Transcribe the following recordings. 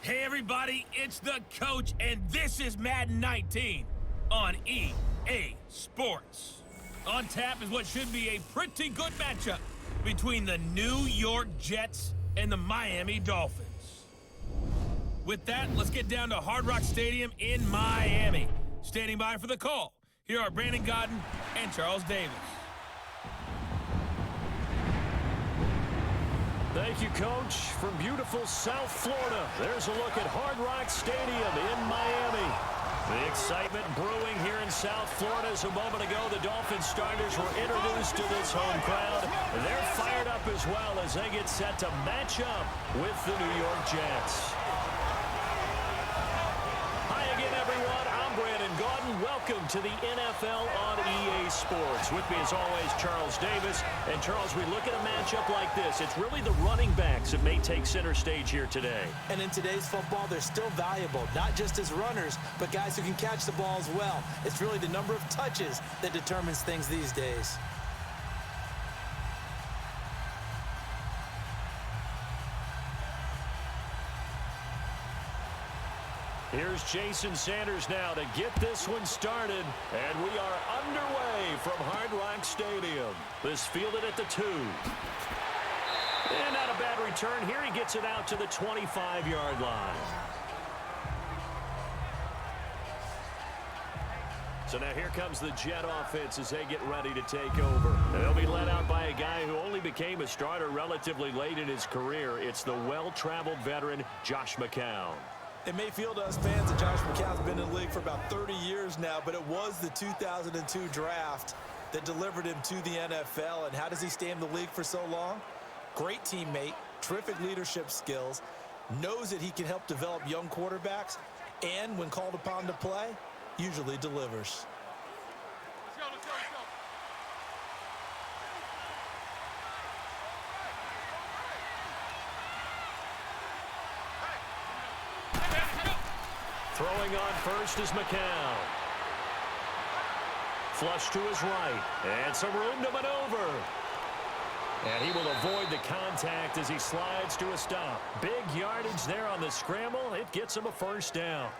Hey everybody, it's the coach, and this is Madden 19 on EA Sports. On tap is what should be a pretty good matchup between the New York Jets and the Miami Dolphins. With that, let's get down to Hard Rock Stadium in Miami. Standing by for the call, here are Brandon Godden and Charles Davis. Thank you, Coach. From beautiful South Florida, there's a look at Hard Rock Stadium in Miami. The excitement brewing here in South Florida as a moment ago the Dolphins starters were introduced to this home crowd. They're fired up as well as they get set to match up with the New York Jets. Hi again, everyone. I'm Brandon Godden. Welcome to the NFL on EA Sports. With me, as always, Charles Davis. And, Charles, we look at a matchup like this. It's really the running backs that may take center stage here today. And in today's football, they're still valuable, not just as runners, but guys who can catch the ball as well. It's really the number of touches that determines things these days. Here's Jason Sanders now to get this one started. And we are underway from Hard Rock Stadium. This fielded at the 2. And not a bad return here. He gets it out to the 25-yard line. So now here comes the Jet offense as they get ready to take over. They'll be led out by a guy who only became a starter relatively late in his career. It's the well-traveled veteran, Josh McCown. It may feel to us fans that Josh McCown's been in the league for about 30 years now, but it was the 2002 draft that delivered him to the NFL. And how does he stay in the league for so long? Great teammate, terrific leadership skills, knows that he can help develop young quarterbacks, and when called upon to play, usually delivers. Throwing on first is McCown. Flush to his right. And some room to maneuver. And he will avoid the contact as he slides to a stop. Big yardage there on the scramble. It gets him a first down.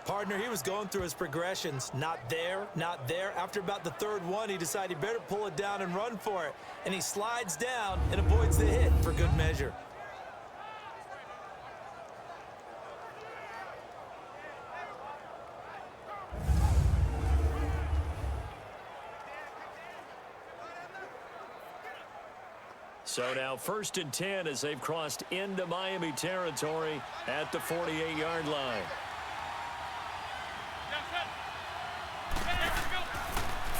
Partner, he was going through his progressions. Not there, not there. After about the third one, he decided he better pull it down and run for it. And he slides down and avoids the hit for good measure. So now 1st and 10 as they've crossed into Miami territory at the 48-yard line.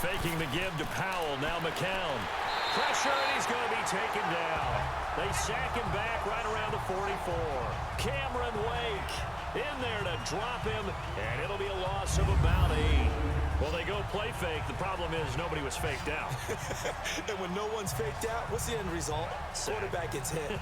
Faking the give to Powell. Now McCown. Pressure, and he's going to be taken down. They sack him back right around the 44. Cameron Wake in there to drop him, and it'll be a loss of about 8. Well, they go play fake. The problem is nobody was faked out. And when no one's faked out, what's the end result? Quarterback gets hit.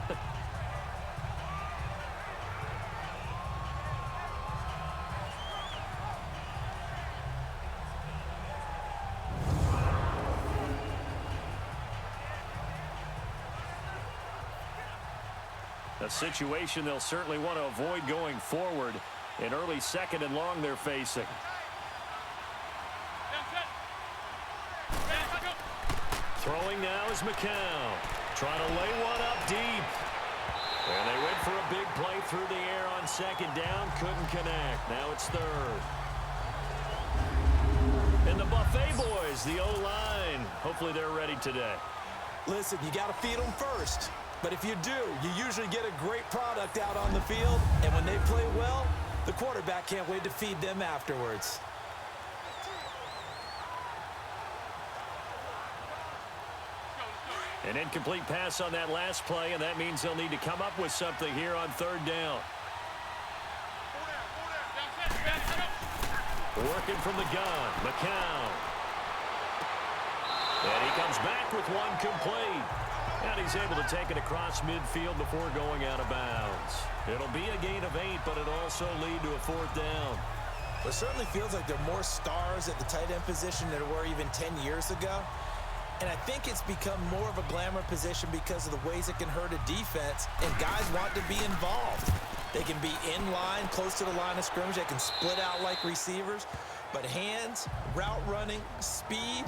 A situation they'll certainly want to avoid going forward. In early 2nd and long they're facing. Throwing now is McCown. Trying to lay one up deep. And they went for a big play through the air on 2nd down. Couldn't connect. Now it's 3rd. And the Buffet boys, the O-line. Hopefully they're ready today. Listen, you got to feed them first. But if you do, you usually get a great product out on the field. And when they play well, the quarterback can't wait to feed them afterwards. An incomplete pass on that last play, and that means they'll need to come up with something here on 3rd down. Working from the gun, McCown. And he comes back with one complete. And he's able to take it across midfield before going out of bounds. It'll be a gain of 8, but it'll also lead to a 4th down. It certainly feels like there are more stars at the tight end position than there were even 10 years ago. And I think it's become more of a glamour position because of the ways it can hurt a defense, and guys want to be involved. They can be in line, close to the line of scrimmage. They can split out like receivers. But hands, route running, speed,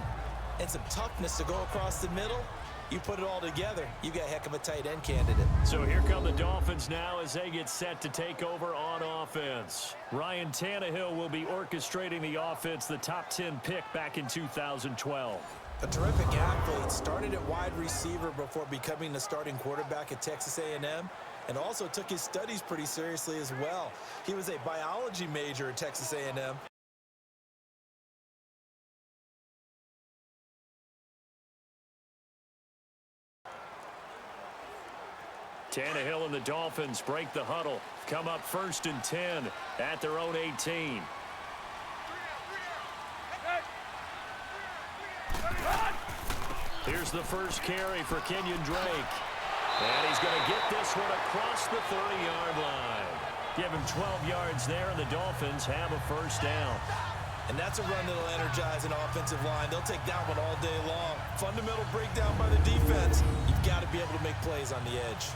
and some toughness to go across the middle, you put it all together, you got a heck of a tight end candidate. So here come the Dolphins now as they get set to take over on offense. Ryan Tannehill will be orchestrating the offense, the top 10 pick back in 2012. A terrific athlete, started at wide receiver before becoming the starting quarterback at Texas A&M, and also took his studies pretty seriously as well. He was a biology major at Texas A&M. Tannehill and the Dolphins break the huddle, come up 1st and 10 at their own 18. Here's the first carry for Kenyon Drake. And he's going to get this one across the 30-yard line. Give him 12 yards there, and the Dolphins have a first down. And that's a run that'll energize an offensive line. They'll take that one all day long. Fundamental breakdown by the defense. You've got to be able to make plays on the edge.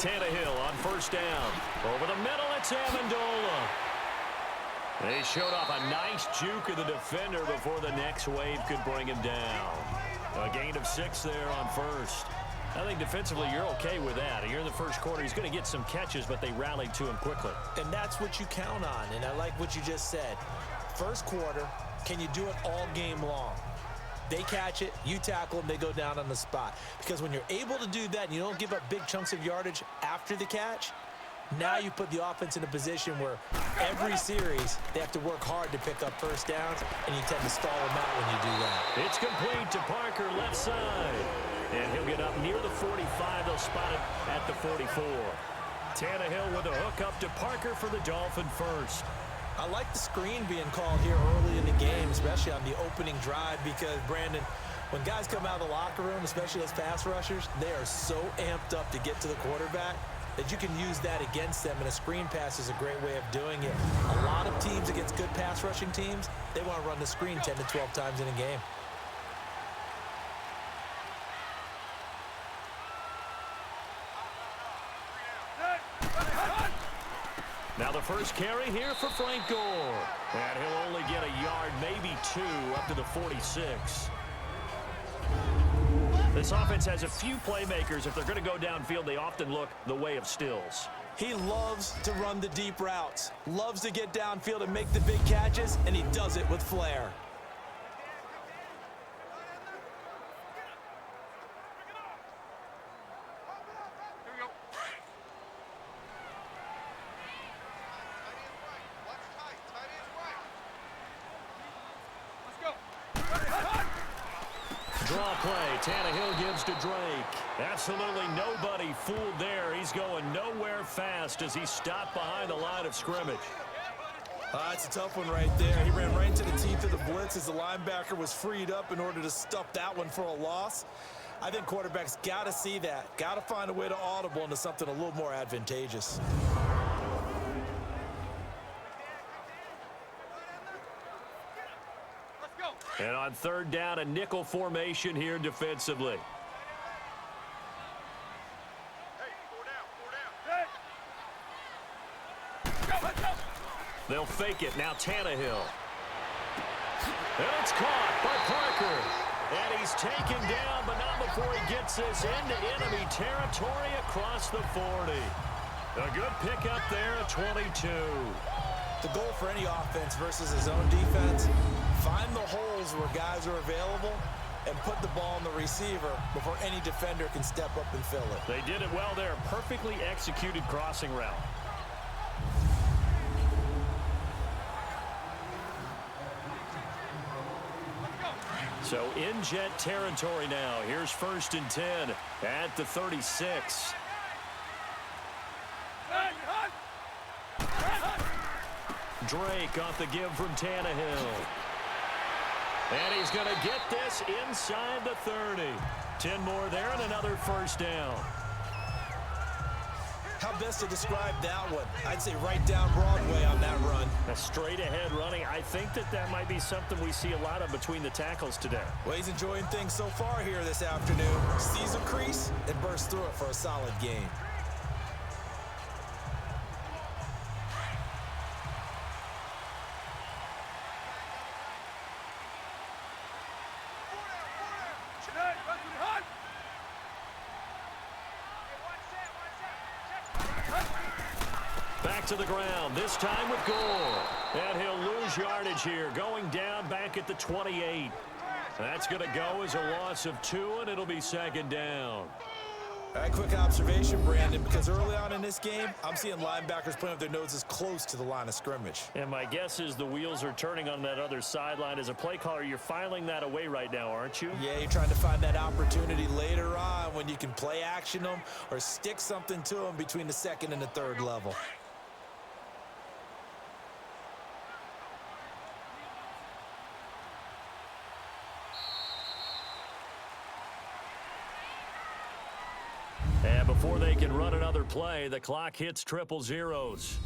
Tannehill on first down. Over the middle, it's Amendola. They showed off a nice juke of the defender before the next wave could bring him down. A gain of 6 there on first. I think defensively you're okay with that. Here in the first quarter, he's going to get some catches, but they rallied to him quickly. And that's what you count on, and I like what you just said. First quarter, can you do it all game long? They catch it, you tackle them, they go down on the spot. Because when you're able to do that and you don't give up big chunks of yardage after the catch, now you put the offense in a position where every series they have to work hard to pick up first downs, and you tend to stall them out when you do that. It's complete to Parker, left side. And he'll get up near the 45. They'll spot it at the 44. Tannehill with a hook up to Parker for the Dolphin first. I like the screen being called here early in the game, especially on the opening drive, because, Brandon, when guys come out of the locker room, especially those pass rushers, they are so amped up to get to the quarterback that you can use that against them, and a screen pass is a great way of doing it. A lot of teams against good pass rushing teams, they want to run the screen 10 to 12 times in a game. Now the first carry here for Frank Gore. And he'll only get a yard, maybe 2, up to the 46. This offense has a few playmakers. If they're going to go downfield, they often look the way of Stills. He loves to run the deep routes, loves to get downfield and make the big catches, and he does it with flair. Draw play. Tannehill gives to Drake. Absolutely nobody fooled there. He's going nowhere fast as he stopped behind the line of scrimmage. That's a tough one right there. He ran right into the teeth of the blitz as the linebacker was freed up in order to stuff that one for a loss. I think quarterbacks got to see that. Got to find a way to audible into something a little more advantageous. And on third down, a nickel formation here defensively. They'll fake it. Now Tannehill. And it's caught by Parker. And he's taken down, but not before he gets this into enemy territory across the 40. A good pickup there at 22. The goal for any offense versus his own defense, find the holes where guys are available and put the ball on the receiver before any defender can step up and fill it. They did it well there. Perfectly executed crossing route. So in jet territory now. Here's 1st and 10 at the 36. Drake off the give from Tannehill. And he's going to get this inside the 30. 10 more there and another first down. How best to describe that one? I'd say right down Broadway on that run. A straight-ahead running. I think that might be something we see a lot of between the tackles today. Well, he's enjoying things so far here this afternoon. Sees a crease and bursts through it for a solid gain. Back to the ground, this time with Gore. And he'll lose yardage here, going down back at the 28. That's going to go as a loss of 2, and it'll be second down. All right, quick observation, Brandon, because early on in this game, I'm seeing linebackers putting up their noses close to the line of scrimmage. And my guess is the wheels are turning on that other sideline. As a play caller, you're filing that away right now, aren't you? Yeah, you're trying to find that opportunity later on when you can play action them or stick something to them between the second and the third level. And before they can run another play, the clock hits triple zeros.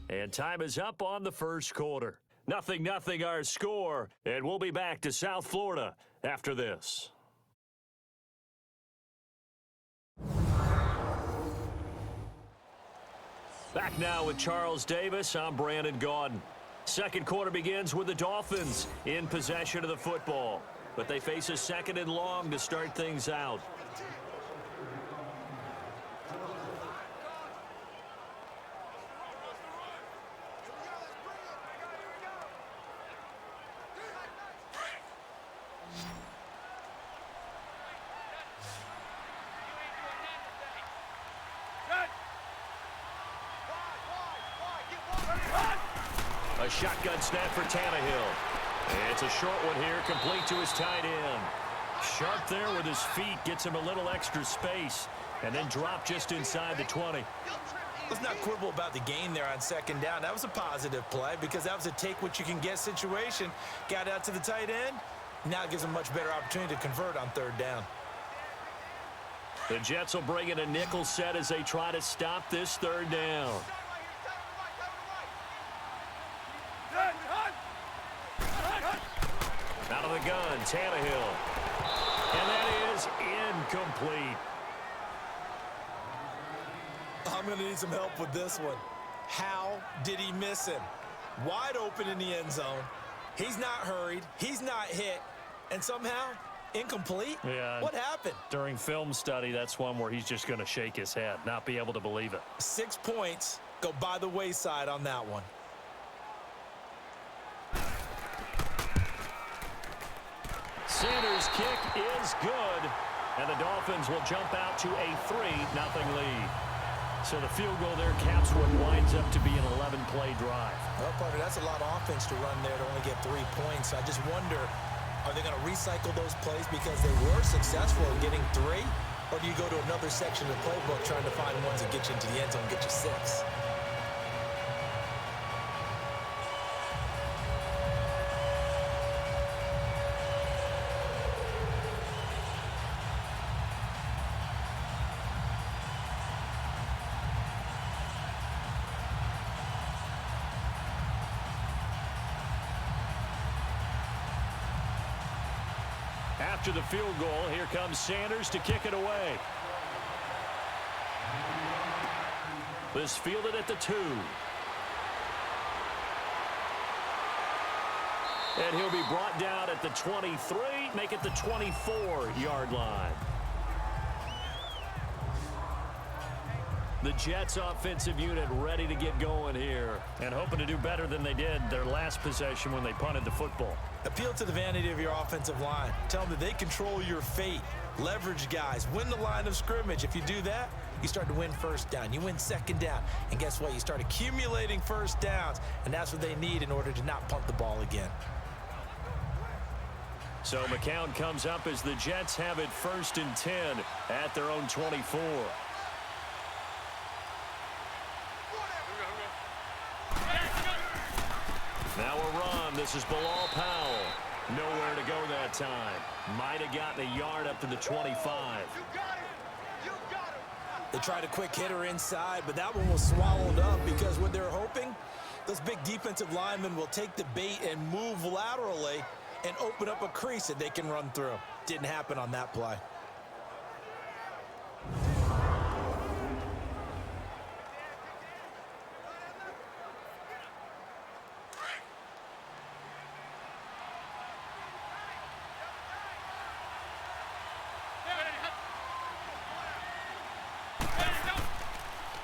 And time is up on the first quarter. 0-0 our score, and we'll be back to South Florida after this. Back now with Charles Davis. I'm Brandon Gaudin. Second quarter begins with the Dolphins in possession of the football. But they face a second and long to start things out. A shotgun snap for Tannehill. It's a short one here, complete to his tight end. Sharp there with his feet, gets him a little extra space, and then drop just inside the 20. Let's not quibble about the gain there on second down. That was a positive play because that was a take-what-you-can-get situation. Got out to the tight end. Now it gives him a much better opportunity to convert on third down. The Jets will bring in a nickel set as they try to stop this third down. Out of the gun, Tannehill. And that is incomplete. I'm going to need some help with this one. How did he miss him? Wide open in the end zone. He's not hurried. He's not hit. And somehow, incomplete? Yeah. What happened? During film study, that's one where he's just going to shake his head, not be able to believe it. 6 points go by the wayside on that one. Sanders' kick is good, and the Dolphins will jump out to a 3-0 lead. So the field goal there caps what winds up to be an 11-play drive. Well, partner, that's a lot of offense to run there to only get 3 points. I just wonder, are they going to recycle those plays because they were successful in getting 3? Or do you go to another section of the playbook trying to find ones that get you into the end zone and get you 6? After the field goal, here comes Sanders to kick it away. This fielded at the 2. And he'll be brought down at the 23, make it the 24-yard line. The Jets offensive unit ready to get going here and hoping to do better than they did their last possession when they punted the football. Appeal to the vanity of your offensive line. Tell them that they control your fate. Leverage guys. Win the line of scrimmage. If you do that, you start to win first down. You win second down. And guess what? You start accumulating first downs. And that's what they need in order to not punt the ball again. So McCown comes up as the Jets have it 1st and 10 at their own 24. Now a run. This is Bilal Powell. Nowhere to go that time. Might have gotten a yard up to the 25. They tried a quick hitter inside, but that one was swallowed up because what they're hoping, those big defensive linemen will take the bait and move laterally and open up a crease that they can run through. Didn't happen on that play.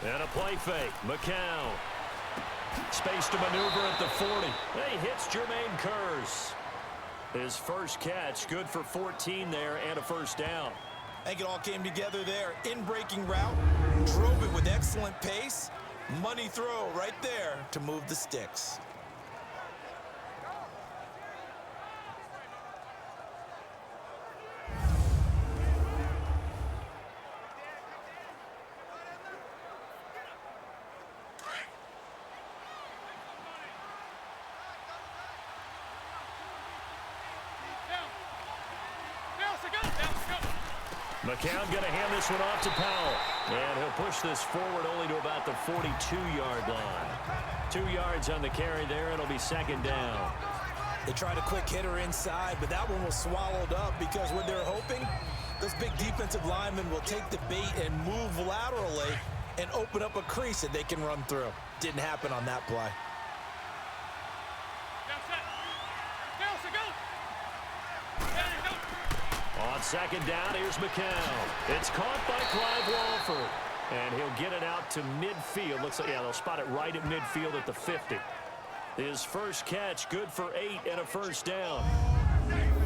And a play fake. McCown. Space to maneuver at the 40. He hits Jermaine Kearse. His first catch, good for 14 there and a first down. I think it all came together there. In-breaking route, drove it with excellent pace. Money throw right there to move the sticks. McCown going to hand this one off to Powell. And he'll push this forward only to about the 42-yard line. 2 yards on the carry there, and it'll be second down. They tried a quick hitter inside, but that one was swallowed up because what they're hoping, those big defensive linemen will take the bait and move laterally and open up a crease that they can run through. Didn't happen on that play. On second down, here's McCown. It's caught by Clive Walford. And he'll get it out to midfield. Looks like, yeah, they'll spot it right at midfield at the 50. His first catch, good for 8 and a first down.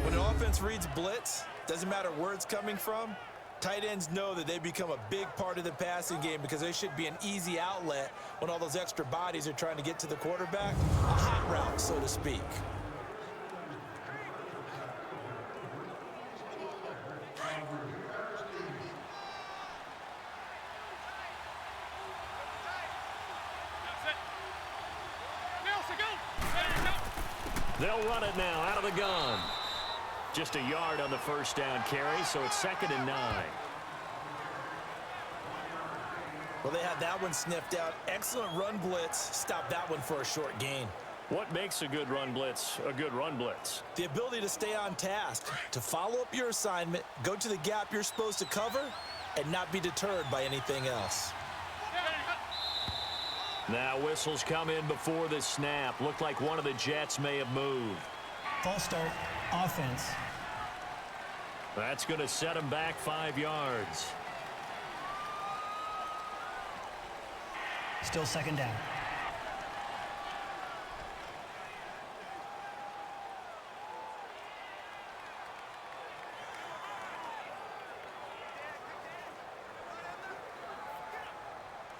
When an offense reads blitz, doesn't matter where it's coming from, tight ends know that they become a big part of the passing game because they should be an easy outlet when all those extra bodies are trying to get to the quarterback. A hot route, so to speak. They'll run it now out of the gun. Just a yard on the first down carry, so it's 2nd and 9. Well, they had that one sniffed out. Excellent run blitz. Stop that one for a short gain. What makes a good run blitz a good run blitz? The ability to stay on task, to follow up your assignment, go to the gap you're supposed to cover, and not be deterred by anything else. Now whistles come in before the snap. Looked like one of the Jets may have moved. False start, offense. That's going to set him back 5 yards. Still second down.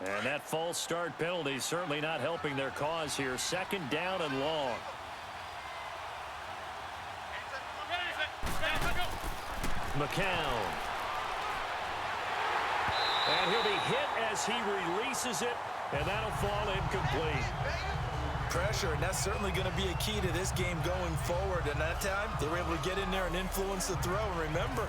And that false start penalty certainly not helping their cause here. 2nd down and long. McCown. And he'll be hit as he releases it, and that'll fall incomplete. Pressure, and that's certainly going to be a key to this game going forward. And that time, they were able to get in there and influence the throw. And remember,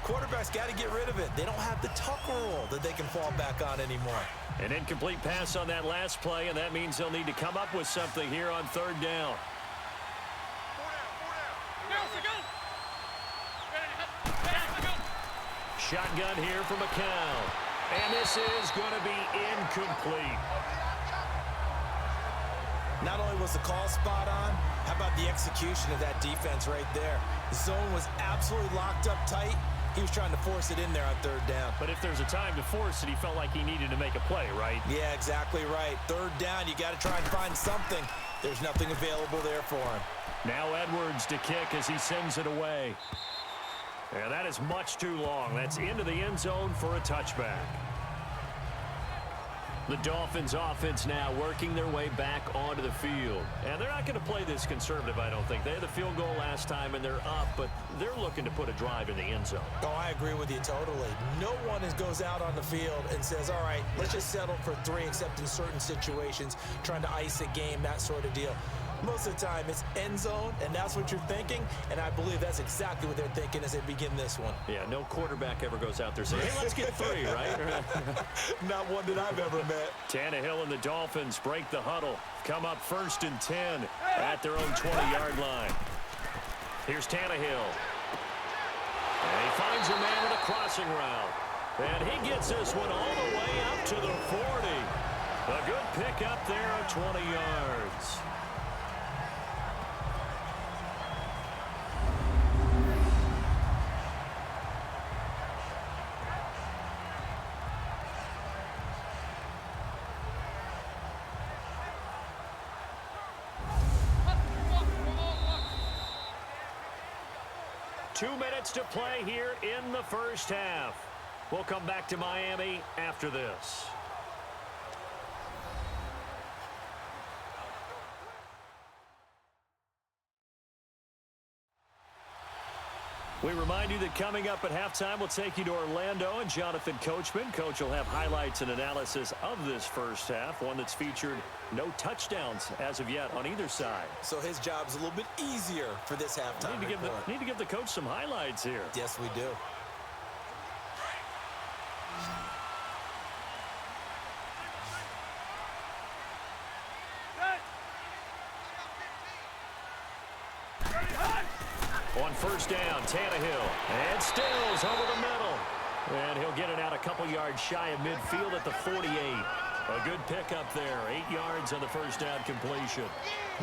quarterbacks got to get rid of it. They don't have the tucker roll that they can fall back on anymore. An incomplete pass on that last play, and that means they'll need to come up with something here on 3rd down. Shotgun here for McCown. And this is going to be incomplete. Not only was the call spot on, how about the execution of that defense right there? The zone was absolutely locked up tight. He was trying to force it in there on 3rd down. But if there's a time to force it, he felt like he needed to make a play, right? Yeah, exactly right. 3rd down, you got to try and find something. There's nothing available there for him. Now Edwards to kick as he sends it away. And that is much too long. That's into the end zone for a touchback. The Dolphins offense now working their way back onto the field. And they're not going to play this conservative, I don't think. They had the field goal last time, and they're up, but they're looking to put a drive in the end zone. Oh, I agree with you totally. No one goes out on the field and says, all right, let's just settle for 3, except in certain situations, trying to ice a game, that sort of deal. Most of the time, it's end zone, and that's what you're thinking, and I believe that's exactly what they're thinking as they begin this one. Yeah, no quarterback ever goes out there saying, hey, let's get 3, right? Not one that I've ever met. Tannehill and the Dolphins break the huddle. Come up 1st and 10 at their own 20-yard line. Here's Tannehill. And he finds a man with a crossing route. And he gets this one all the way up to the 40. A good pick up there at 20 yards. Two minutes to play here in the first half. We'll come back to Miami after this. We remind you that coming up at halftime, we'll take you to Orlando and Jonathan Coachman. Coach will have highlights and analysis of this first half, one that's featured no touchdowns as of yet on either side. So his job's a little bit easier for this halftime. Need to give the coach some highlights here. Yes, we do. On first down, Tannehill. And Stills over the middle. And he'll get it out a couple yards shy of midfield at the 48. A good pickup there. 8 yards on the first down completion.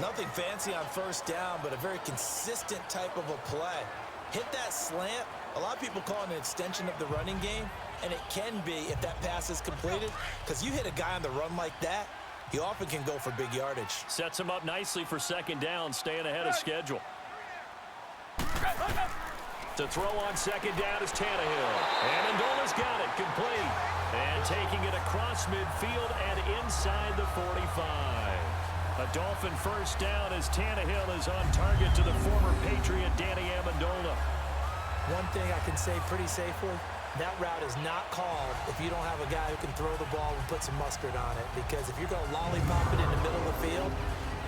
Nothing fancy on first down, but a very consistent type of a play. Hit that slant. A lot of people call it an extension of the running game, and it can be if that pass is completed, because you hit a guy on the run like that, he often can go for big yardage. Sets him up nicely for second down, staying ahead of schedule. To throw on second down is Tannehill. And Andola's got it complete. And taking it across midfield and inside the 45. A Dolphin first down as Tannehill is on target to the former Patriot Danny Amendola. One thing I can say pretty safely, that route is not called if you don't have a guy who can throw the ball and put some mustard on it. Because if you're going to lollipop it in the middle of the field,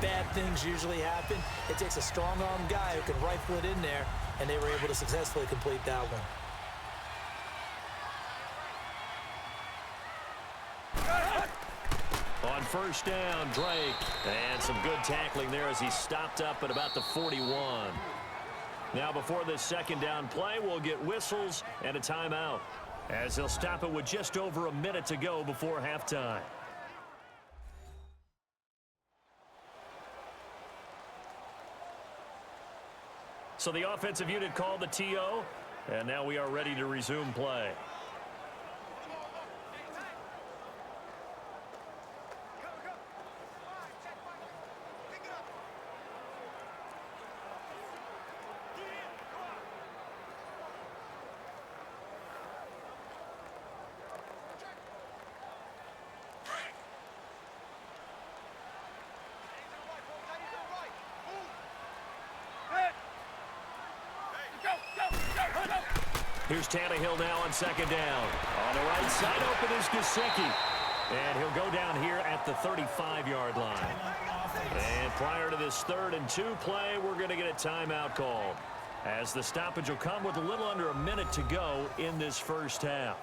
bad things usually happen. It takes a strong-arm guy who can rifle it in there, and they were able to successfully complete that one. On first down, Drake. And some good tackling there as he stopped up at about the 41. Now before this second down play, we'll get whistles and a timeout, as they'll stop it with just over a minute to go before halftime. So the offensive unit called the TO, and now we are ready to resume play. Here's Tannehill now on second down. On the right side, open is Gesicki. And he'll go down here at the 35-yard line. And prior to this 3rd and 2 play, we're going to get a timeout called, as the stoppage will come with a little under a minute to go in this first half.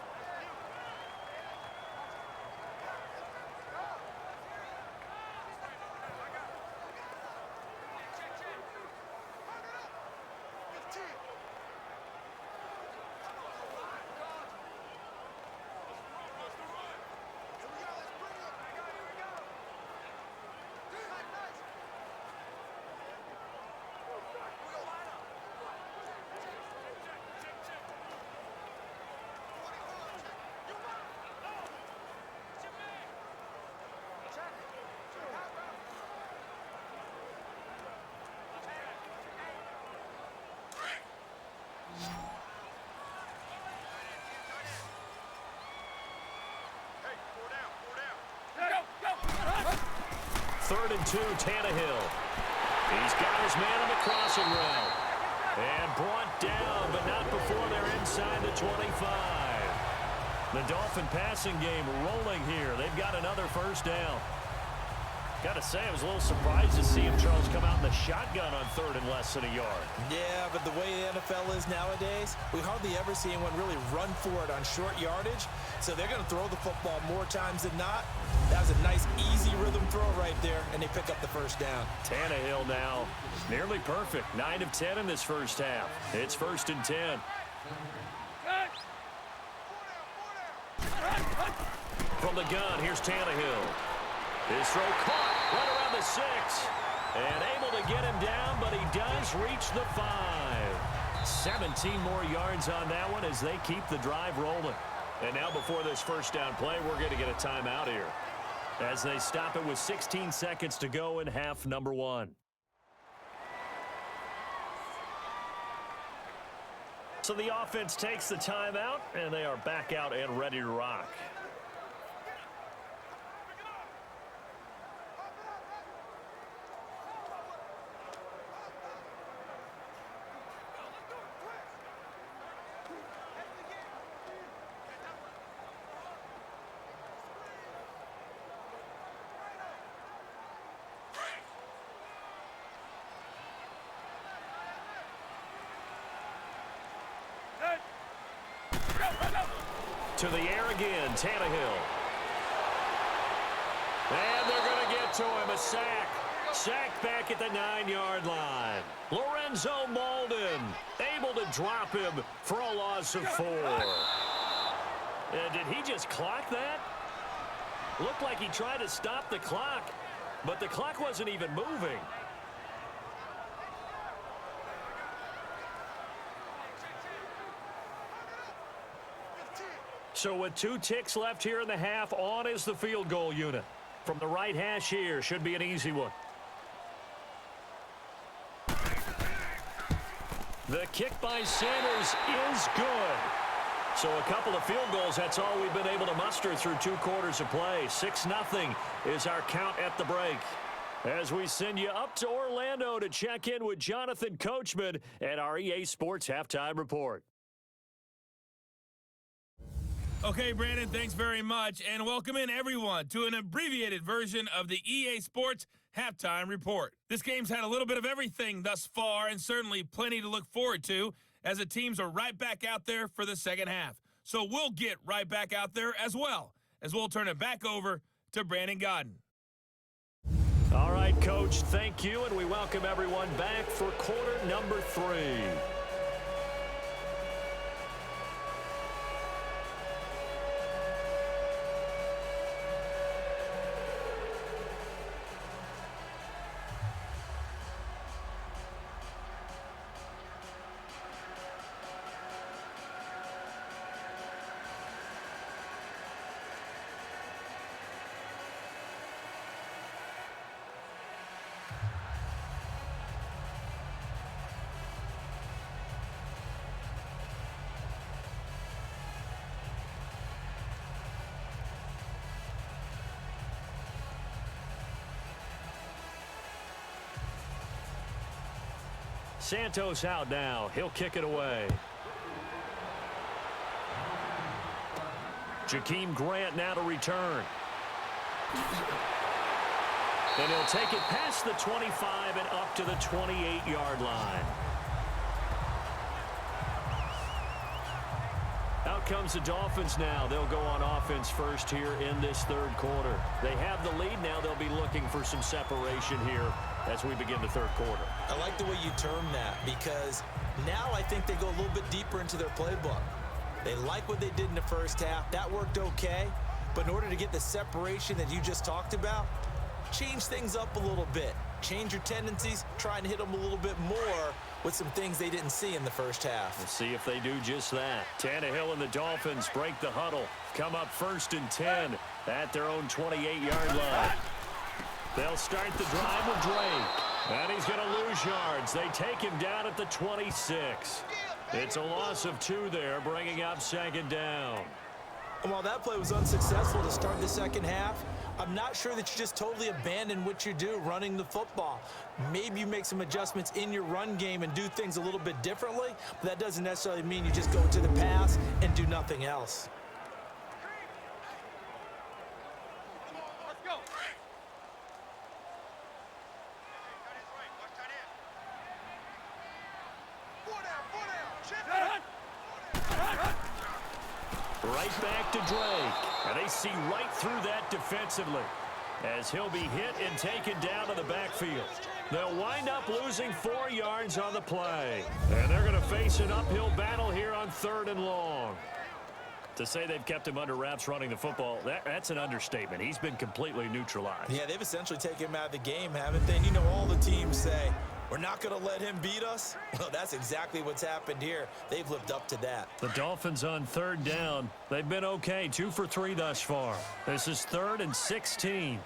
Third and 2, Tannehill. He's got his man on the crossing route. And brought down, but not before they're inside the 25. The Dolphin passing game rolling here. They've got another first down. Gotta say, I was a little surprised to see him, Charles, come out in the shotgun on 3rd and less than a yard. Yeah, but the way the NFL is nowadays, we hardly ever see anyone really run for it on short yardage. So they're going to throw the football more times than not. That was a nice, easy rhythm throw right there, and they pick up the first down. Tannehill now, nearly perfect. 9 of 10 in this first half. It's 1st and 10. From the gun, here's Tannehill. His throw caught right around the 6. And able to get him down, but he does reach the 5. 17 more yards on that one as they keep the drive rolling. And now before this first down play, we're going to get a timeout here, as they stop it with 16 seconds to go in half number 1. So the offense takes the timeout, and they are back out and ready to rock. To the air again, Tannehill. And they're going to get to him, a sack. Sacked back at the 9-yard line. Lorenzo Molden able to drop him for a loss of 4. And did he just clock that? Looked like he tried to stop the clock, but the clock wasn't even moving. So with 2 ticks left here in the half, on is the field goal unit. From the right hash here, should be an easy one. The kick by Sanders is good. So a couple of field goals, that's all we've been able to muster through 2 quarters of play. 6-0 is our count at the break. As we send you up to Orlando to check in with Jonathan Coachman at our EA Sports Halftime Report. Okay, Brandon, thanks very much, and welcome in everyone to an abbreviated version of the EA Sports Halftime Report. This game's had a little bit of everything thus far, and certainly plenty to look forward to, as the teams are right back out there for the second half. So we'll get right back out there as well, as we'll turn it back over to Brandon Godden. All right, Coach, thank you, and we welcome everyone back for quarter number 3. Santos out now. He'll kick it away. Jakeem Grant now to return. And he'll take it past the 25 and up to the 28-yard line. Out comes the Dolphins now. They'll go on offense first here in this 3rd quarter. They have the lead now. They'll be looking for some separation here as we begin the 3rd quarter. I like the way you term that, because now I think they go a little bit deeper into their playbook. They like what they did in the first half. That worked okay. But in order to get the separation that you just talked about, change things up a little bit. Change your tendencies, try and hit them a little bit more with some things they didn't see in the first half. We'll see if they do just that. Tannehill and the Dolphins break the huddle. Come up 1st and 10 at their own 28-yard line. They'll start the drive with Drake. And he's going to lose yards. They take him down at the 26. It's a loss of 2 there, bringing up 2nd down. And while that play was unsuccessful to start the second half, I'm not sure that you just totally abandon what you do running the football. Maybe you make some adjustments in your run game and do things a little bit differently, but that doesn't necessarily mean you just go to the pass and do nothing else. Right back to Drake. And they see right through that defensively as he'll be hit and taken down to the backfield. They'll wind up losing 4 yards on the play. And they're going to face an uphill battle here on 3rd and long. To say they've kept him under wraps running the football, that's an understatement. He's been completely neutralized. Yeah, they've essentially taken him out of the game, haven't they? And you know, all the teams say, we're not going to let him beat us. Well, that's exactly what's happened here. They've lived up to that. The Dolphins on 3rd down. They've been okay, 2 for 3 thus far. This is 3rd and 16.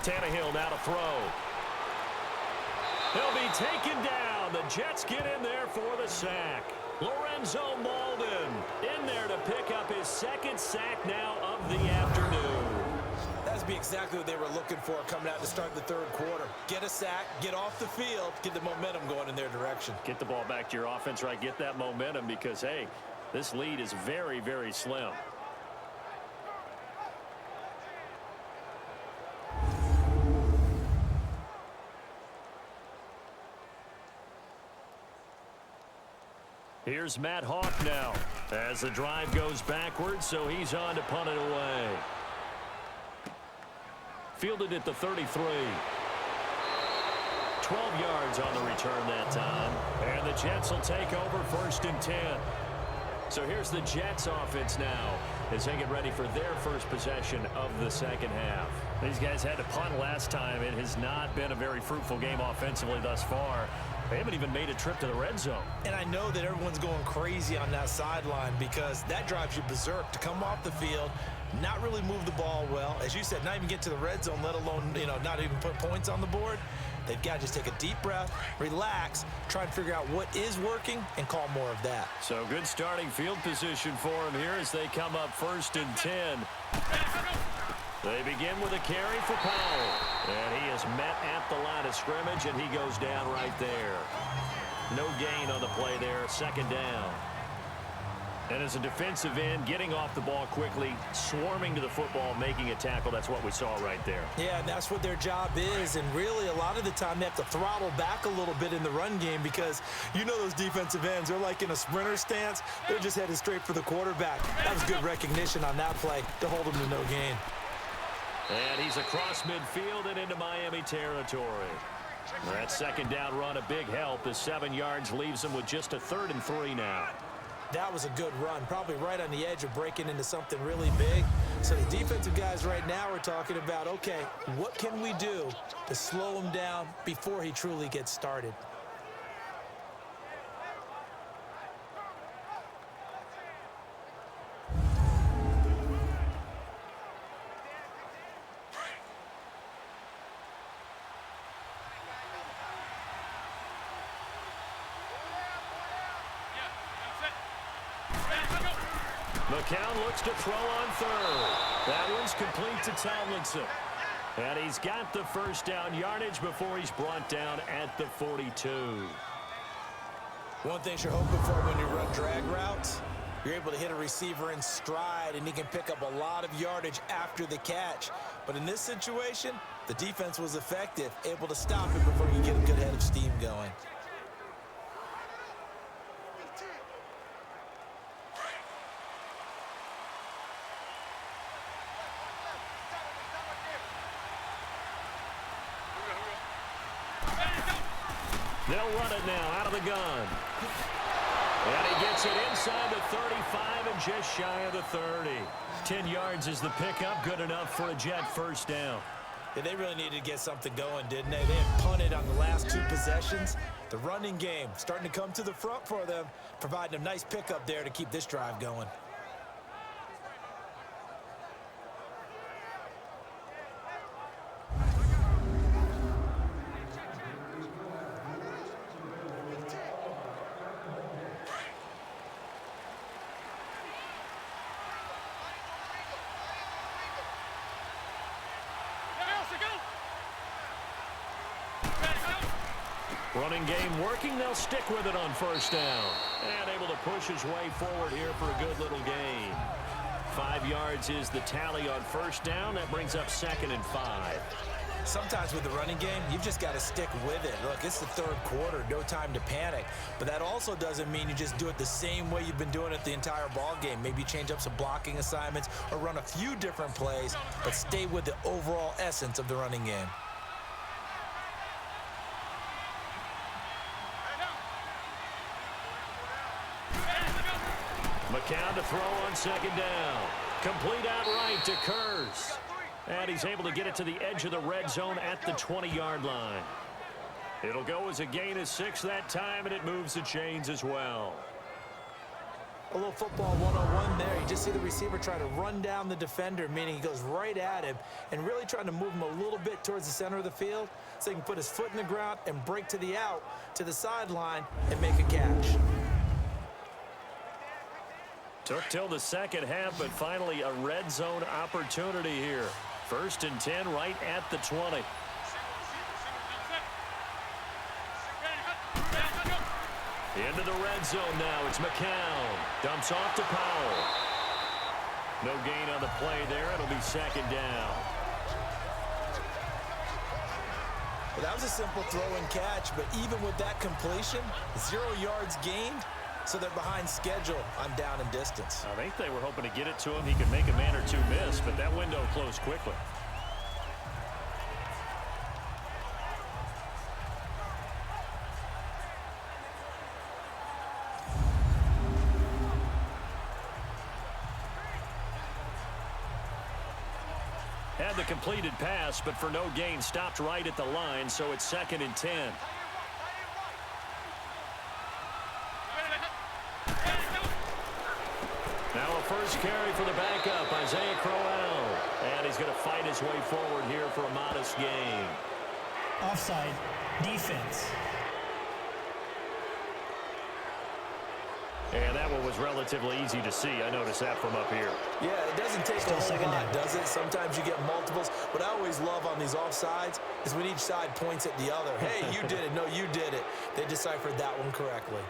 Tannehill now to throw. He'll be taken down. The Jets get in there for the sack. Lorenzo Malden in there to pick up his 2nd sack now of the afternoon. That's be exactly what they were looking for coming out to start the 3rd quarter. Get a sack, get off the field, get the momentum going in their direction. Get the ball back to your offense, right? Get that momentum because, hey, this lead is very, very slim. Here's Matt Hawk now as the drive goes backwards, so he's on to punt it away. Fielded at the 33. 12 yards on the return that time. And the Jets will take over 1st and 10. So here's the Jets offense now as they get ready for their first possession of the 2nd half. These guys had to punt last time. It has not been a very fruitful game offensively thus far. They haven't even made a trip to the red zone. And I know that everyone's going crazy on that sideline because that drives you berserk to come off the field, not really move the ball well. As you said, not even get to the red zone, let alone, not even put points on the board. They've got to just take a deep breath, relax, try and figure out what is working, and call more of that. So good starting field position for them here as they come up 1st and 10. They begin with a carry for Powell. And he is met at the line of scrimmage, and he goes down right there. No gain on the play there, 2nd down. And as a defensive end, getting off the ball quickly, swarming to the football, making a tackle, that's what we saw right there. Yeah, and that's what their job is. And really, a lot of the time, they have to throttle back a little bit in the run game because you know those defensive ends, they're like in a sprinter stance. They're just headed straight for the quarterback. That was good recognition on that play to hold them to no gain. And he's across midfield and into Miami territory. That 2nd down run, a big help. The 7 yards leaves him with just a 3rd and 3 now. That was a good run, probably right on the edge of breaking into something really big. So the defensive guys right now are talking about, okay, what can we do to slow him down before he truly gets started? McCown looks to throw on 3rd. That one's complete to Tomlinson. And he's got the 1st down yardage before he's brought down at the 42. One thing you're hoping for when you run drag routes, you're able to hit a receiver in stride, and he can pick up a lot of yardage after the catch. But in this situation, the defense was effective, able to stop him before you get a good head of steam going. They'll run it now out of the gun. And he gets it inside the 35 and just shy of the 30. 10 yards is the pickup, good enough for a Jet 1st down. Yeah, they really needed to get something going, didn't they? They had punted on the last 2 possessions. The running game starting to come to the front for them, providing a nice pickup there to keep this drive going. Running game working. They'll stick with it on 1st down. And able to push his way forward here for a good little gain. 5 yards is the tally on 1st down. That brings up 2nd and 5. Sometimes with the running game, you've just got to stick with it. Look, it's the third quarter, no time to panic. But that also doesn't mean you just do it the same way you've been doing it the entire ball game. Maybe change up some blocking assignments or run a few different plays, but stay with the overall essence of the running game. McCown to throw on second down. Complete outright to Kurz. And he's able to get it to the edge of the red zone at the 20-yard line. It'll go as a gain of 6 that time, and it moves the chains as well. A little football 101 there. You just see the receiver try to run down the defender, meaning he goes right at him and really trying to move him a little bit towards the center of the field so he can put his foot in the ground and break to the out, to the sideline, and make a catch. Took till the second half, but finally a red zone opportunity here. 1st and 10 right at the 20. Into the red zone now. It's McCown. Dumps off to Powell. No gain on the play there. It'll be second down. Well, that was a simple throw and catch, but even with that completion, 0 yards gained, so they're behind schedule on down and distance. I think they were hoping to get it to him. He could make a man or two miss, but that window closed quickly. Had the completed pass, but for no gain, stopped right at the line, so it's 2nd and 10. Now a first carry for the backup, Isaiah Crowell. And he's going to fight his way forward here for a modest gain. Offside, defense. And that one was relatively easy to see. I noticed that from up here. Yeah, it doesn't take a whole lot, does it? Sometimes you get multiples. What I always love on these offsides is when each side points at the other. Hey, you did it. No, you did it. They deciphered that one correctly.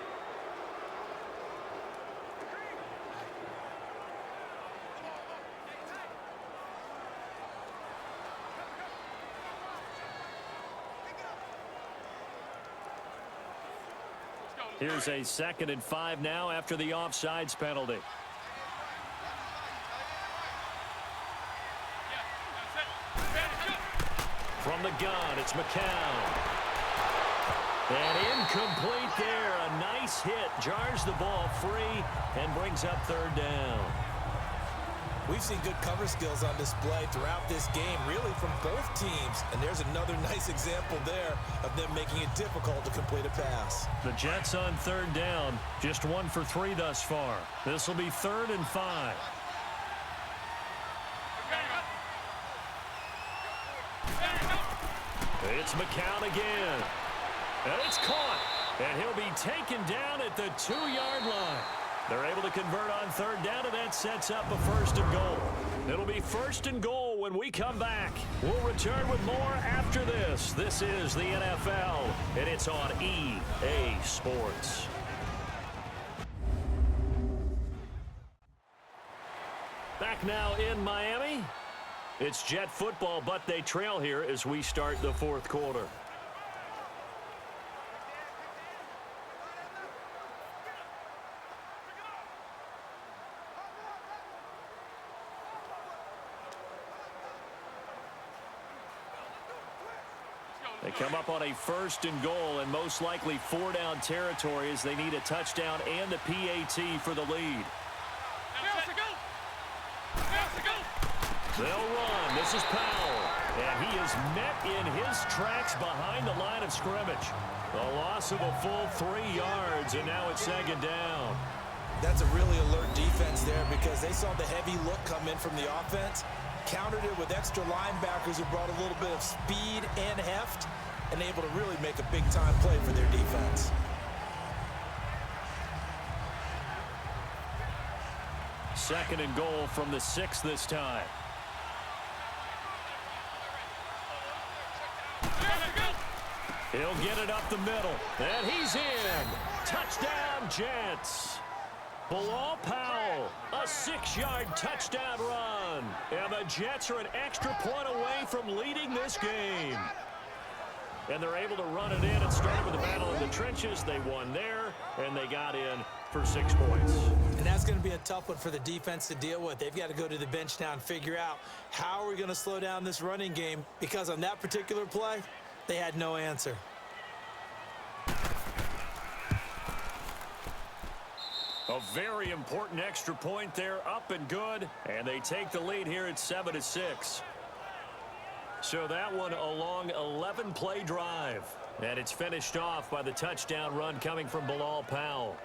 Here's a 2nd and 5 now after the offsides penalty. From the gun, it's McCown. And incomplete there. A nice hit. Jars the ball free and brings up 3rd down. We've seen good cover skills on display throughout this game, really from both teams. And there's another nice example there of them making it difficult to complete a pass. The Jets on 3rd down, just 1 for 3 thus far. This will be 3rd and 5. It's McCown again. And it's caught. And he'll be taken down at the 2-yard line. They're able to convert on 3rd down, and that sets up a 1st and goal. It'll be 1st and goal when we come back. We'll return with more after this. This is the NFL, and it's on EA Sports. Back now in Miami. It's Jet football, but they trail here as we start the 4th quarter. They come up on a 1st and goal and most likely 4-down territory as they need a touchdown and a PAT for the lead. They'll run. This is Powell. And he is met in his tracks behind the line of scrimmage. A loss of a full 3 yards, and now it's 2nd down. That's a really alert defense there because they saw the heavy look come in from the offense, countered it with extra linebackers who brought a little bit of speed and heft, and able to really make a big-time play for their defense. Second and goal from the 6 this time. He'll get it up the middle, and he's in. Touchdown, Jets. Bilal Powell, a 6-yard touchdown run. run. And the Jets are an extra point away from leading this game. And they're able to run it in and start with a battle in the trenches. They won there, and they got in for 6 points. And that's going to be a tough one for the defense to deal with. They've got to go to the bench now and figure out how are we going to slow down this running game, because on that particular play, they had no answer. A very important extra point there, up and good, and they take the lead here at 7-6. So that one a long 11-play drive, and it's finished off by the touchdown run coming from Bilal Powell.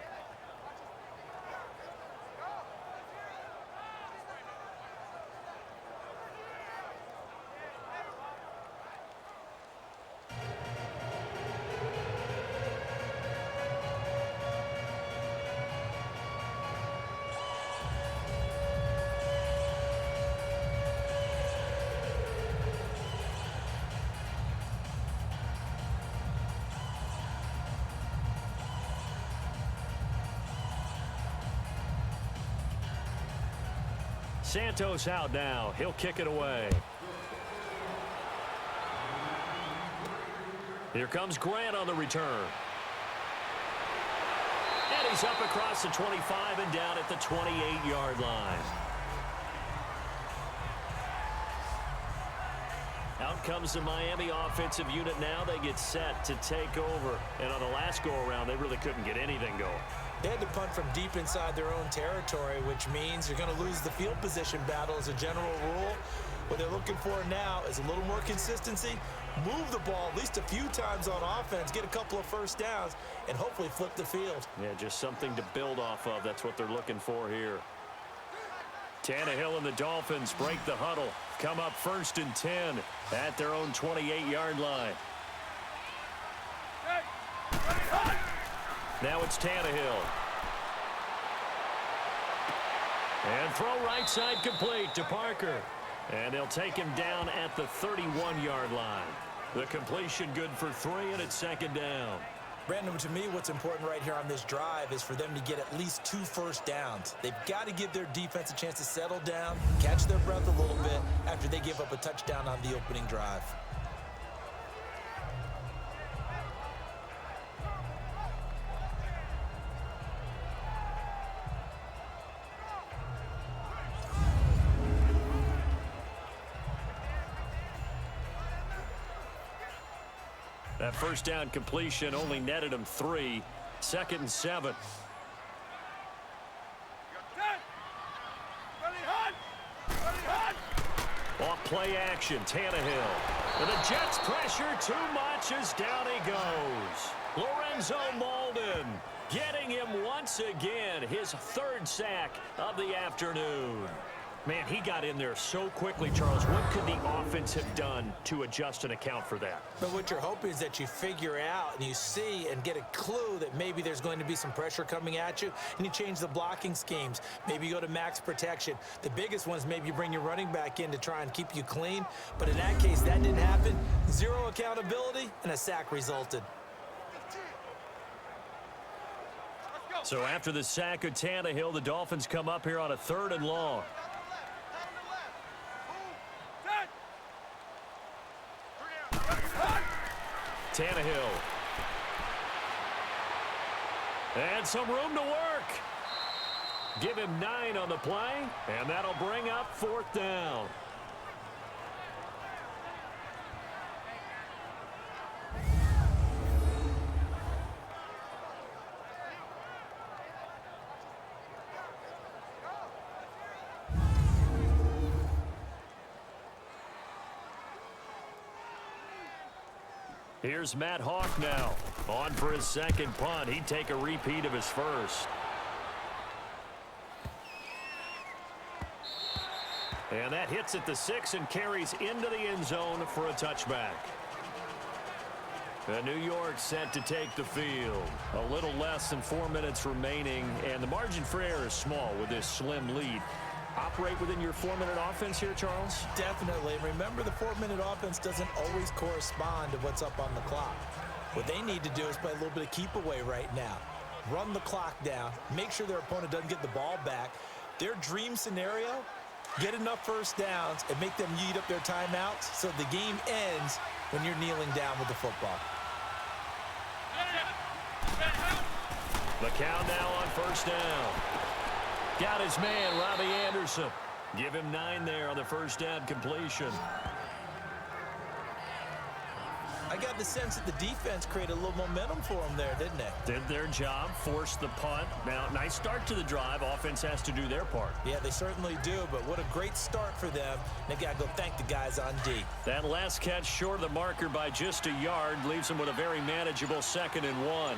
Santos out now. He'll kick it away. Here comes Grant on the return. And he's up across the 25 and down at the 28-yard line. Out comes the Miami offensive unit now. They get set to take over. And on the last go-around, they really couldn't get anything going. They had to punt from deep inside their own territory, which means you're going to lose the field position battle as a general rule. What they're looking for now is a little more consistency, move the ball at least a few times on offense, get a couple of first downs, and hopefully flip the field. Yeah, just something to build off of. That's what they're looking for here. Tannehill and the Dolphins break the huddle, come up 1st and 10 at their own 28-yard line. Now it's Tannehill. And throw right side complete to Parker. And they'll take him down at the 31-yard line. The completion good for 3, and it's 2nd down. Brandon, to me, what's important right here on this drive is for them to get at least 2 first downs. They've got to give their defense a chance to settle down, catch their breath a little bit after they give up a touchdown on the opening drive. That first down completion only netted him 3. 2nd and 7. Off play action, Tannehill. And the Jets pressure too much as down he goes. Lorenzo Molden getting him once again, his 3rd sack of the afternoon. Man, he got in there so quickly, Charles. What could the offense have done to adjust and account for that? But what you're hoping is that you figure out and you see and get a clue that maybe there's going to be some pressure coming at you, and you change the blocking schemes. Maybe you go to max protection. The biggest ones, maybe you bring your running back in to try and keep you clean. But in that case, that didn't happen. 0 accountability, and a sack resulted. So after the sack of Tannehill, the Dolphins come up here on a 3rd and long. Tannehill. And some room to work. Give him 9 on the play, and that'll bring up 4th down. Here's Matt Hawk now. On for his 2nd punt. He'd take a repeat of his 1st. And that hits at the 6 and carries into the end zone for a touchback. New York set to take the field. A little less than 4 minutes remaining, and the margin for error is small with this slim lead. Operate within your 4-minute offense here, Charles? Definitely. Remember, the 4-minute offense doesn't always correspond to what's up on the clock. What they need to do is play a little bit of keep away right now. Run the clock down. Make sure their opponent doesn't get the ball back. Their dream scenario Get enough first downs and make them eat up their timeouts so the game ends when you're kneeling down with the football. The count now on first down. Got his man, Robbie Anderson. Give him 9 there on the first down completion. I got the sense that the defense created a little momentum for them there, didn't it? Did their job, forced the punt. Now, nice start to the drive. Offense has to do their part. Yeah, they certainly do, but what a great start for them. They got to go thank the guys on D. That last catch short of the marker by just a yard leaves them with a very manageable 2nd and 1.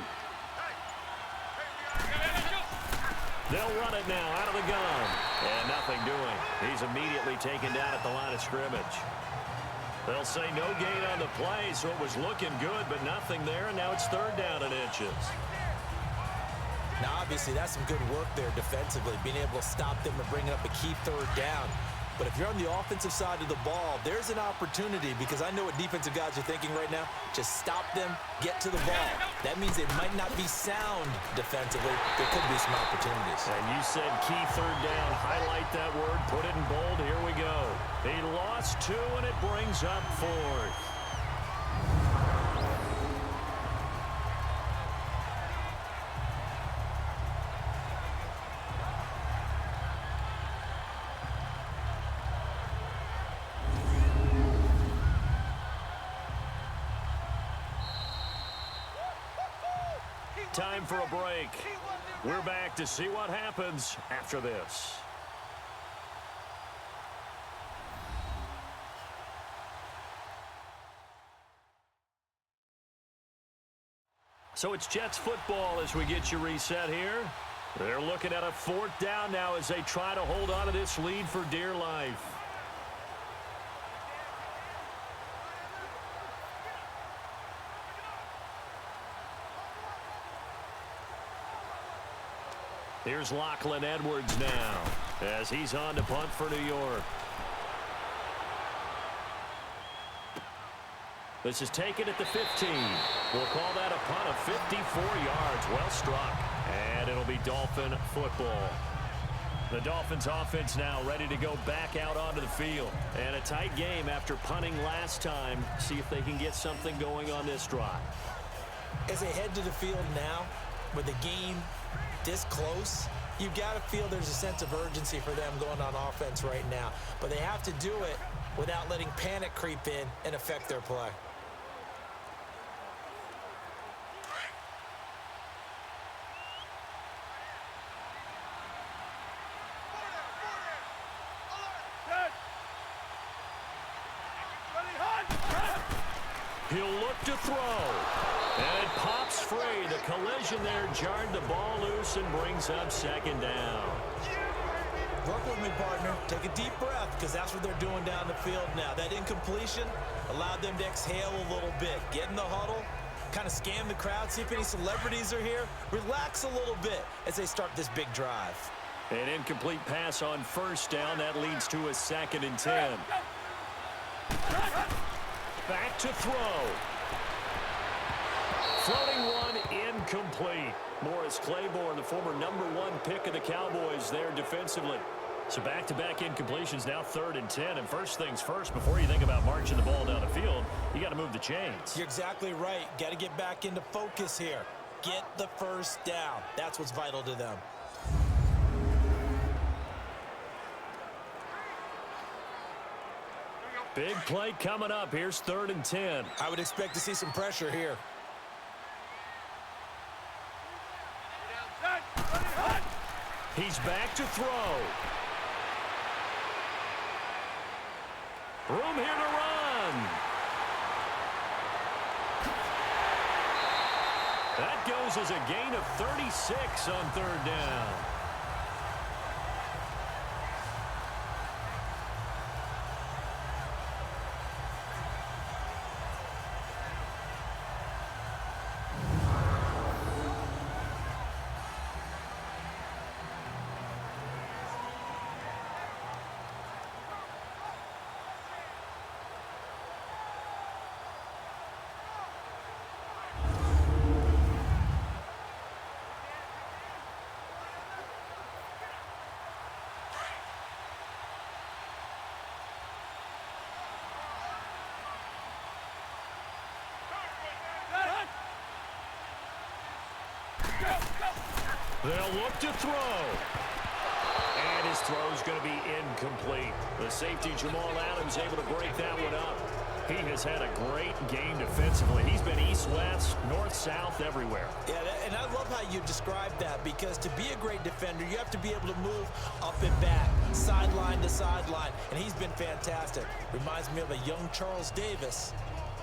They'll run it now out of the gun. And nothing doing. He's immediately taken down at the line of scrimmage. They'll say no gain on the play, so it was looking good, but nothing there, and now it's 3rd down and inches. Now, obviously, that's some good work there defensively, being able to stop them and bringing up a key 3rd down. But if you're on the offensive side of the ball, there's an opportunity, because I know what defensive guys are thinking right now. Just stop them, get to the ball. That means it might not be sound defensively. There could be some opportunities. And you said key 3rd down. Highlight that word. Put it in bold. Here we go. He lost 2, and it brings up 4th. Time for a break. We're back to see what happens after this. So it's Jets football as we get you reset here. They're looking at a 4th down now as they try to hold on to this lead for dear life. Here's Lachlan Edwards now as he's on to punt for New York. This is taken at the 15. We'll call that a punt of 54 yards. Well struck. And it'll be Dolphin football. The Dolphins offense now ready to go back out onto the field. And a tight game after punting last time. See if they can get something going on this drive. As they head to the field now, with the game this close, you've got to feel there's a sense of urgency for them going on offense right now. But they have to do it without letting panic creep in and affect their play. He'll look to throw. And it pops free. The collision there jarred the ball loose and brings up 2nd down. Work with me, partner. Take a deep breath, because that's what they're doing down the field now. That incompletion allowed them to exhale a little bit. Get in the huddle, kind of scan the crowd, see if any celebrities are here. Relax a little bit as they start this big drive. An incomplete pass on 1st down. That leads to a 2nd and 10. Back to throw. Floating one, incomplete. Morris Claiborne, the former #1 pick of the Cowboys there defensively. So back-to-back incompletions, now 3rd and 10. And first things first, before you think about marching the ball down the field, you got to move the chains. You're exactly right. Got to get back into focus here. Get the first down. That's what's vital to them. Big play coming up. Here's 3rd and 10. I would expect to see some pressure here. He's back to throw. Room here to run. That goes as a gain of 36 on 3rd down. They'll look to throw. And his throw's going to be incomplete. The safety, Jamal Adams, able to break that one up. He has had a great game defensively. He's been east-west, north-south, everywhere. Yeah, and I love how you described that, because to be a great defender, you have to be able to move up and back, sideline to sideline, and he's been fantastic. Reminds me of a young Charles Davis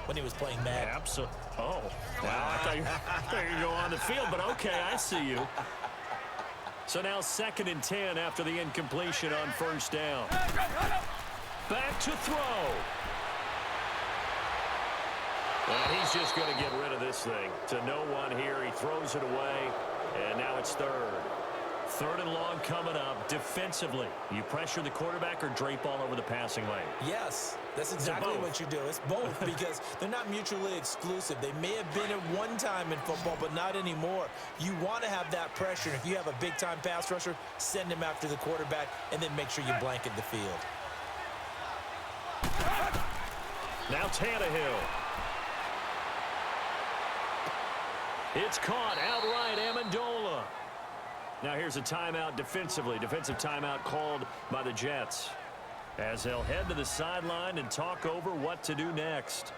when he was playing Madden. Absolutely. Oh, wow, I thought you were going to go on the field, but okay, I see you. So now 2nd and 10 after the incompletion on 1st down. Back to throw. And he's just going to get rid of this thing. To no one here. He throws it away, and now it's 3rd. 3rd and long coming up. Defensively, you pressure the quarterback or drape all over the passing lane? Yes, that's exactly what you do. It's both, because they're not mutually exclusive. They may have been at one time in football, but not anymore. You want to have that pressure. If you have a big-time pass rusher, send him after the quarterback, and then make sure you blanket the field. Now Tannehill. It's caught outright, Amendola. Now here's a timeout defensively. Defensive timeout called by the Jets, as they'll head to the sideline and talk over what to do next.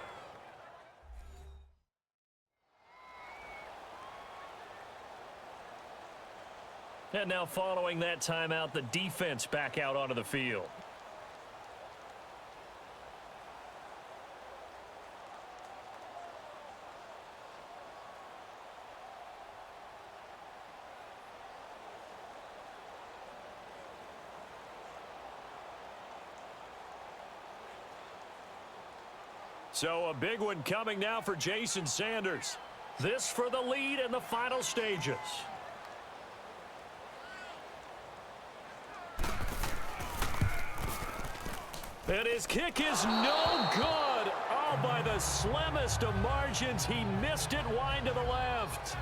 And now following that timeout, the defense back out onto the field. So a big one coming now for Jason Sanders. This for the lead in the final stages. And his kick is no good. Oh, by the slimmest of margins, he missed it wide to the left.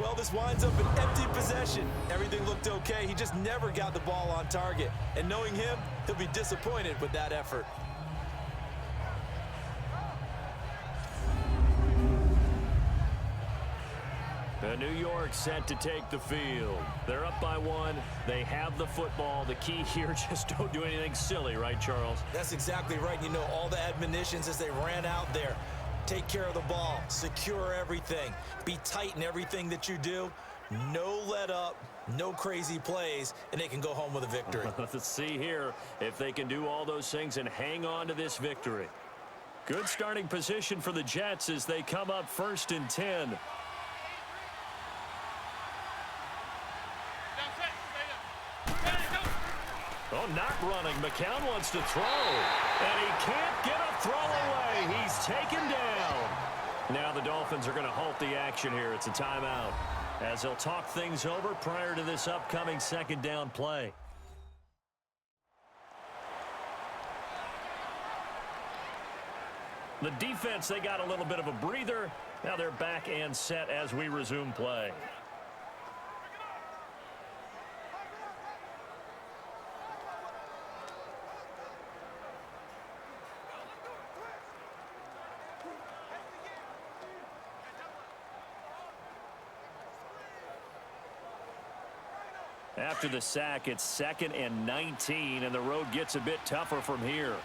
Well, this winds up an empty possession. Everything looked okay. He just never got the ball on target. And knowing him, he'll be disappointed with that effort. New York set to take the field. They're up by 1. They have the football. The key here, just don't do anything silly, right, Charles? That's exactly right. You know, all the admonitions as they ran out there. Take care of the ball. Secure everything. Be tight in everything that you do. No let up. No crazy plays. And they can go home with a victory. Let's see here if they can do all those things and hang on to this victory. Good starting position for the Jets as they come up 1st and 10. Oh, not running. McCown wants to throw. And he can't get a throw away. He's taken down. Now the Dolphins are going to halt the action here. It's a timeout, as they'll talk things over prior to this upcoming 2nd down play. The defense, they got a little bit of a breather. Now they're back and set as we resume play. After the sack, it's 2nd and 19, and the road gets a bit tougher from here.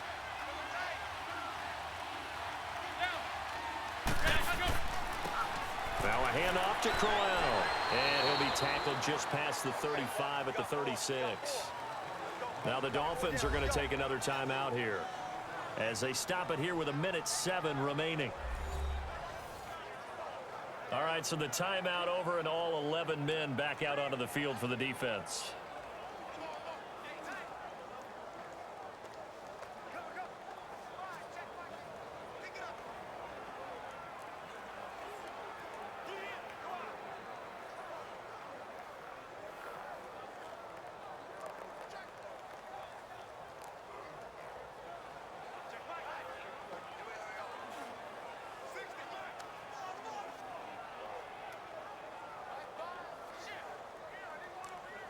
Now a handoff to Crowell, and he'll be tackled just past the 35 at the 36. Now the Dolphins are going to take another timeout here, as they stop it here with 1:07 remaining. All right, so the timeout over and all 11 men back out onto the field for the defense.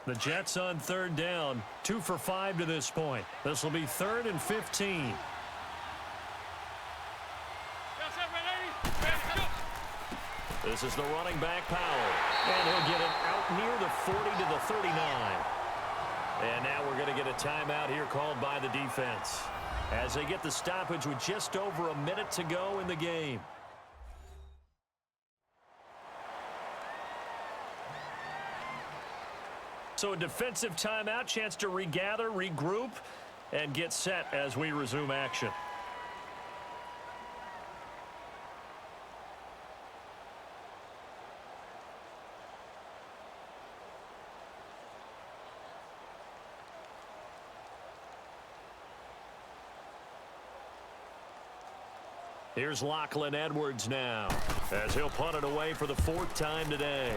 The Jets on 3rd down, 2 for 5 to this point. This will be 3rd and 15. This is the running back, Powell. And he'll get it out near the 40 to the 39. And now we're going to get a timeout here called by the defense as they get the stoppage with just over a minute to go in the game. So a defensive timeout, chance to regather, regroup, and get set as we resume action. Here's Lachlan Edwards now as he'll punt it away for the 4th time today.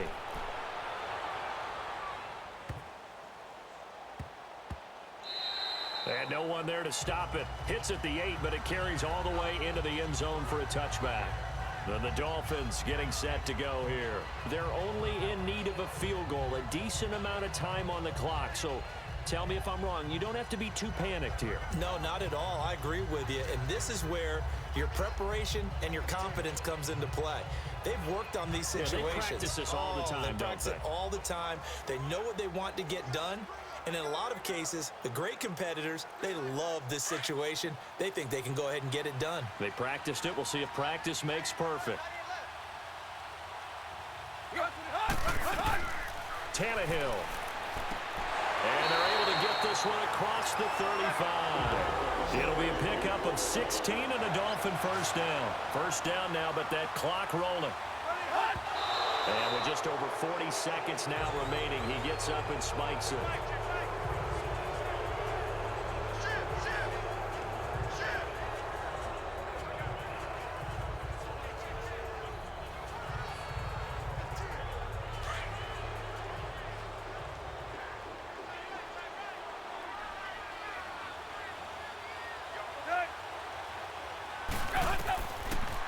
And no one there to stop it. Hits at the 8, but it carries all the way into the end zone for a touchback. Then the Dolphins getting set to go here. They're only in need of a field goal, a decent amount of time on the clock. So tell me if I'm wrong. You don't have to be too panicked here. No, not at all. I agree with you. And this is where your preparation and your confidence comes into play. They've worked on these situations. They practice this all the time, They practice it all the time. They know what they want to get done. And in a lot of cases, the great competitors, they love this situation. They think they can go ahead and get it done. They practiced it. We'll see if practice makes perfect. Tannehill. And they're able to get this one across the 35. It'll be a pickup of 16 and a Dolphin first down. First down now, but that clock rolling. And with just over 40 seconds now remaining, he gets up and spikes it.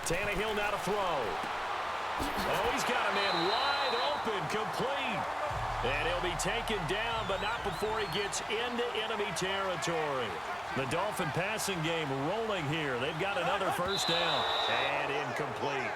Tannehill now to throw. Oh, he's got a man wide open, complete. And he'll be taken down, but not before he gets into enemy territory. The Dolphin passing game rolling here. They've got another first down. And incomplete.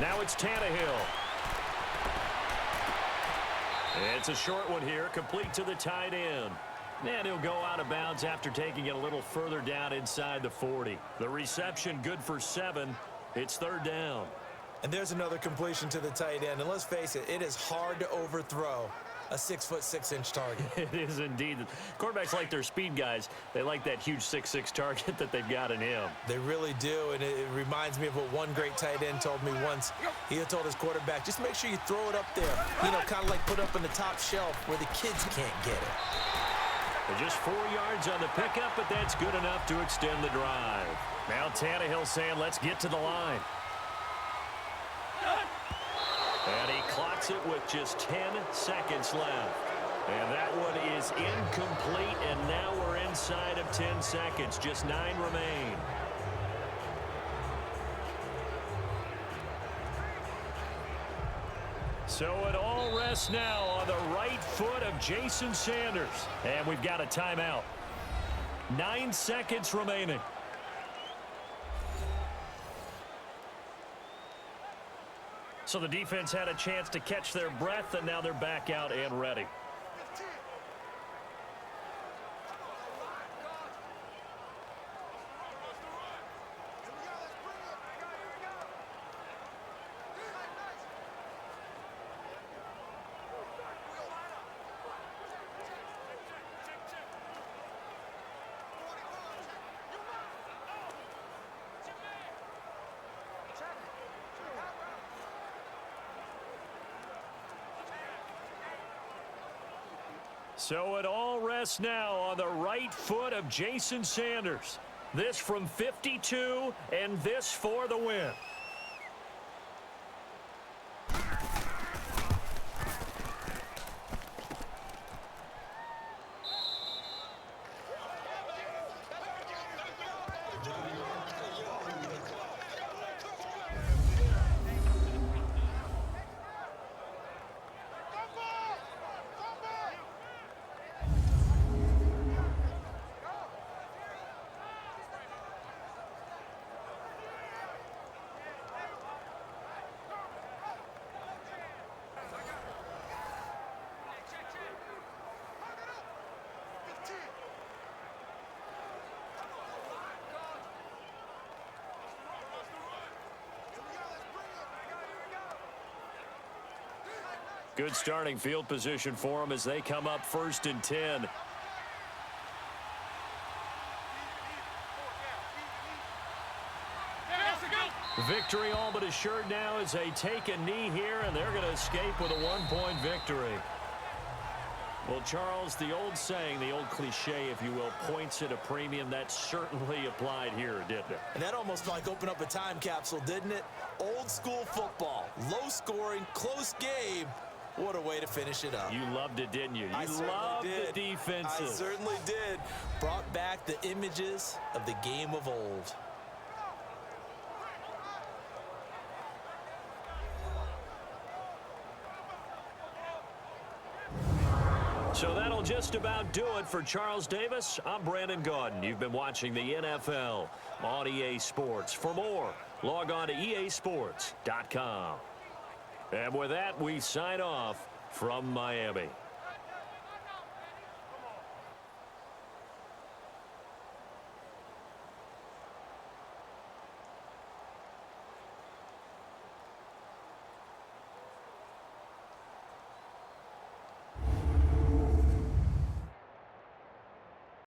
Now it's Tannehill. It's a short one here, complete to the tight end. And he'll go out of bounds after taking it a little further down inside the 40. The reception good for 7. It's 3rd down. And there's another completion to the tight end. And let's face it, it is hard to overthrow a 6'6" target. It is indeed. Quarterbacks like their speed guys. They like that huge 6'6" target that they've got in him. They really do, and it reminds me of what one great tight end told me once. He had told his quarterback, just make sure you throw it up there. You know, kind of like put up on the top shelf where the kids can't get it. They're just 4 yards on the pickup, but that's good enough to extend the drive. Now Tannehill saying, let's get to the line. And he clocks it with just 10 seconds left. And that one is incomplete, and now we're inside of 10 seconds. Just 9 remain. So it all rests now on the right foot of Jason Sanders. And we've got a timeout. 9 seconds remaining. So the defense had a chance to catch their breath, and now they're back out and ready. So it all rests now on the right foot of Jason Sanders. This from 52, and this for the win. Good starting field position for them as they come up 1st and 10. Victory all but assured now as they take a knee here, and they're going to escape with a 1-point victory. Well, Charles, the old saying, the old cliche, if you will, points at a premium, that certainly applied here, didn't it? And that almost like opened up a time capsule, didn't it? Old school football, low scoring, close game. What a way to finish it up. You loved it, didn't you? I You loved the defenses. I certainly did. Brought back the images of the game of old. So that'll just about do it for Charles Davis. I'm Brandon Gaudin. You've been watching the NFL on EA Sports. For more, log on to easports.com. And with that, we sign off from Miami.